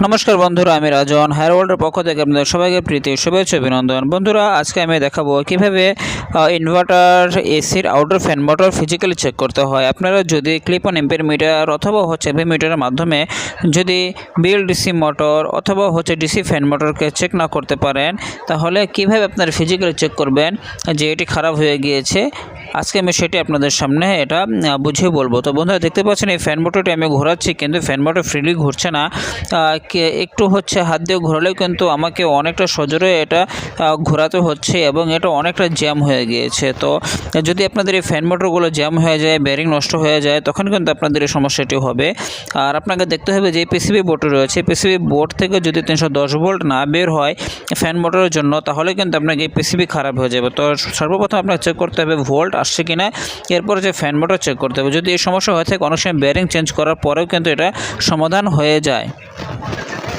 নমস্কার বন্ধুরা, আমি রাজন হায়ার ওয়ার্ল্ডের পক্ষ থেকে আপনাদের সবাইকে প্রীতি শুভেচ্ছা অভিনন্দন। বন্ধুরা, আজকে আমি দেখাবো কিভাবে ইনভার্টার এসির outdoor fan motor physically check করতে হয়। আপনারা যদি ক্লিপ অন এম্পিয়ার মিটার অথবা এভি মিটারের মাধ্যমে যদি বিল ডিসি মোটর অথবা ডিসি ফ্যান মোটরকে চেক না করতে পারেন, তাহলে কিভাবে আপনারা ফিজিক্যালি চেক করবেন যে এটি খারাপ হয়ে গিয়েছে। আজকে আমি সেটি আপনাদের সামনে এটা বুঝিয়ে বলবো। তো বন্ধুরা, দেখতে পাচ্ছেন এই ফ্যান মোটরটি আমি ঘোরাচ্ছি, কিন্তু ফ্যান মোটর ফ্রিলি ঘুরছে না। একটু হাত দিয়ে ঘোরালেও কিন্তু আমাকে অনেকটা সজোরে এটা ঘোরাতে হচ্ছে এবং এটা অনেকটা জ্যাম হয়ে গিয়েছে। তো যদি আপনাদের এই ফ্যান মোটরগুলো জ্যাম হয়ে যায়, বেয়ারিং নষ্ট হয়ে যায়, তখন কিন্তু আপনাদের এই সমস্যাটি হবে। আর আপনাকে দেখতে হবে যে পিসিবি বোর্ড রয়েছে, পিসিবি বোর্ড থেকে যদি 310 ভোল্ট না বের হয় ফ্যান মোটরের জন্য, তাহলে কিন্তু আপনাকে এই পিসিবি খারাপ হয়ে যাবে। তো সর্বপ্রথম আপনাকে চেক করতে হবে ভোল্ট আসছে কিনা, এরপরে যে ফ্যান মোটর চেক করতে হবে। যদি এই সমস্যা হয়ে থাকে, অনেক সময় বেয়ারিং চেঞ্জ করার পরেও কিন্তু এটা সমাধান হয়ে যায়।